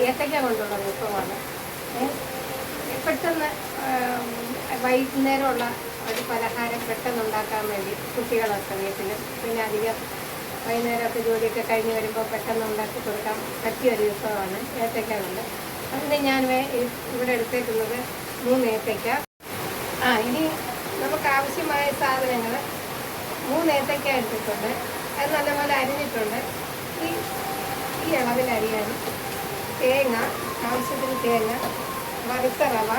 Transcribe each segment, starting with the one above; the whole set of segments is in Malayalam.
ഏത്തക്ക കൊണ്ടുള്ള വിഭവമാണ്. പെട്ടെന്ന് വൈകുന്നേരമുള്ള ഒരു പലഹാരം പെട്ടെന്ന് ഉണ്ടാക്കാൻ വേണ്ടി കുട്ടികളൊക്കെ വീട്ടിലും പിന്നെ അധികം വൈകുന്നേരമൊക്കെ ജോലിയൊക്കെ കഴിഞ്ഞ് വരുമ്പോൾ പെട്ടെന്ന് ഉണ്ടാക്കി കൊടുക്കാൻ പറ്റിയൊരു വിഭവമാണ് ഏത്തക്ക കൊണ്ട്. അതിന് ഞാൻ ഇവിടെ എടുത്തേക്കുന്നത് 3 ഏത്തക്ക. ഇനി നമുക്ക് ആവശ്യമായ സാധനങ്ങൾ 3 ഏത്തക്ക എടുത്തിട്ടുണ്ട്. അത് നല്ലപോലെ അരിഞ്ഞിട്ടുണ്ട്. ഈ അളവിൽ അരിയാനും തേങ്ങ, ആവശ്യത്തിന് തേങ്ങ, വറുത്ത റവ,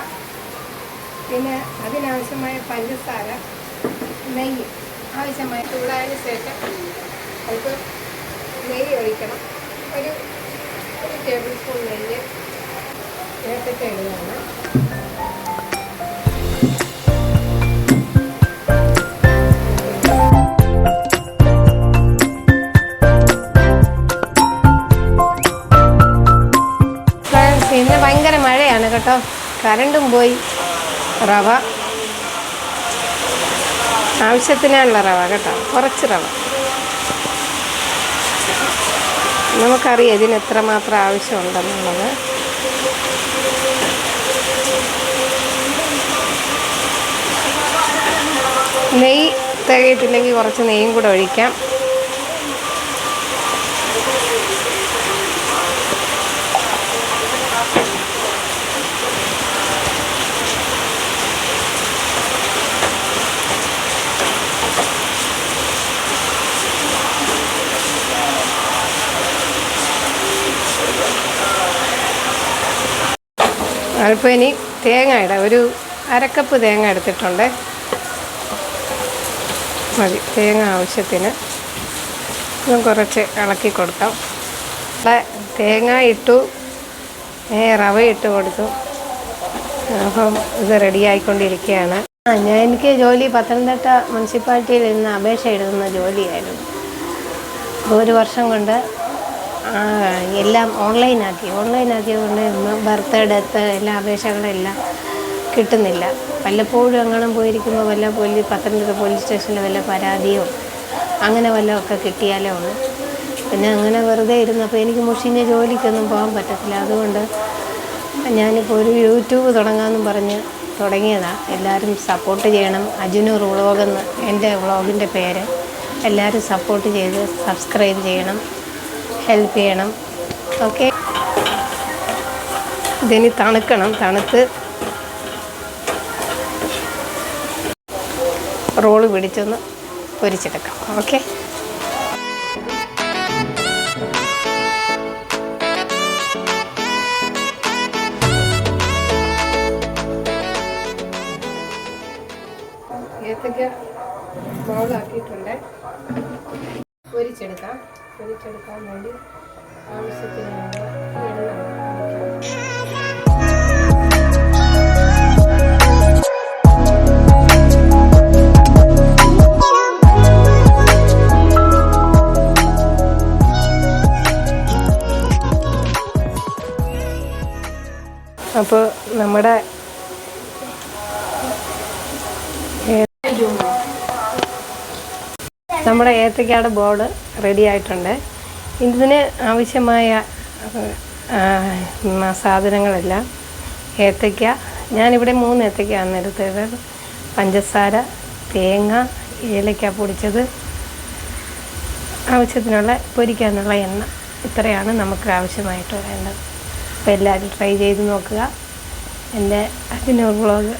പിന്നെ അതിനാവശ്യമായ പഞ്ചസാര, നെയ്യ് ആവശ്യമായി ചൂടായതിനു ശേഷം അല്പം നെയ്യ് ഒഴിക്കണം. ഒരു ടേബിൾ സ്പൂൺ നെയ്യ് ഏത്തക്ക ഇടുകയാണ്. ഇന്ന് ഭയങ്കര മഴയാണ് കേട്ടോ, കറണ്ടും പോയി. റവ ആവശ്യത്തിനുള്ള റവ കേട്ടോ, കുറച്ച് റവ. നമുക്കറിയാം ഇതിന് എത്രമാത്രം ആവശ്യമുണ്ടെന്നുള്ളത്. നെയ്യ് തികയിട്ടില്ലെങ്കിൽ കുറച്ച് നെയ്യും കൂടെ ഒഴിക്കാം. അല്പം ഇനി തേങ്ങ ഇടാം. ഒരു 1/2 കപ്പ് തേങ്ങ എടുത്തിട്ടുണ്ട്. മതി തേങ്ങ ആവശ്യത്തിന്. ഇതും കുറച്ച് ഇളക്കി കൊടുക്കാം. തേങ്ങ ഇട്ടു, റവ ഇട്ട് കൊടുത്തു. അപ്പം ഇത് റെഡിയായിക്കൊണ്ടിരിക്കുകയാണ്. എനിക്ക് ജോലി പത്തനംതിട്ട മുനിസിപ്പാലിറ്റിയിൽ നിന്ന് അപേക്ഷ എഴുതുന്ന ജോലിയായിരുന്നു. 1 വർഷം കൊണ്ട് എല്ലാം ഓൺലൈനാക്കിയതുകൊണ്ട് ബർത്ത്, ഡെത്ത് എല്ലാ അപേക്ഷകളെല്ലാം കിട്ടുന്നില്ല. വല്ലപ്പോഴും അങ്ങനെ പോയിരിക്കുമ്പോൾ വല്ല പത്തനംതിട്ട പോലീസ് സ്റ്റേഷനിൽ വല്ല പരാതിയോ അങ്ങനെ വല്ലതൊക്കെ കിട്ടിയാലേ ഉള്ളൂ. പിന്നെ അങ്ങനെ വെറുതെ ഇരുന്നപ്പോൾ എനിക്ക് മുഷിഞ്ഞ ജോലിക്കൊന്നും പോകാൻ പറ്റത്തില്ല. അതുകൊണ്ട് ഞാനിപ്പോൾ ഒരു യൂട്യൂബ് തുടങ്ങാമെന്നും പറഞ്ഞ് തുടങ്ങിയതാണ്. എല്ലാവരും സപ്പോർട്ട് ചെയ്യണം. അജുനൂർ വ്ളോഗെന്ന് എൻ്റെ വ്ളോഗിൻ്റെ പേര്. എല്ലാവരും സപ്പോർട്ട് ചെയ്ത് സബ്സ്ക്രൈബ് ചെയ്യണം, ഹെൽപ്പ് ചെയ്യണം. ഓക്കെ, ഇതിനി തണുക്കണം. തണുത്ത് റോള് പിടിച്ചൊന്ന് പൊരിച്ചെടുക്കാം. ഓക്കെ, ഏത്തക്ക ബൗളാക്കിയിട്ടുണ്ട്. പൊരിച്ചെടുക്കാൻ വേണ്ടി ആവശ്യത്തിനുള്ള എണ്ണ അപ്പോൾ നമ്മുടെ ഏത്തക്കയുടെ ബോർഡ് റെഡി ആയിട്ടുണ്ട്. ഇതിന് ആവശ്യമായ സാധനങ്ങളെല്ലാം ഏത്തക്ക, ഞാനിവിടെ 3 ഏത്തക്കയാണ് എടുത്തത്. പഞ്ചസാര, തേങ്ങ, ഏലക്ക പൊടിച്ചത്, ആവശ്യത്തിനുള്ള പൊരിക്കാനുള്ള എണ്ണ. ഇത്രയാണ് നമുക്ക് ആവശ്യമായിട്ട് വേണ്ടത്. അപ്പോൾ എല്ലാവരും ട്രൈ ചെയ്ത് നോക്കുക. എൻ്റെ അജുനൂർ വ്ളോഗ്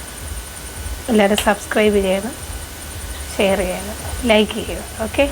എല്ലാവരും സബ്സ്ക്രൈബ് ചെയ്യണം, ഷെയർ ചെയ്യണം, ലൈക്ക് ചെയ്യണം. ഓക്കെ.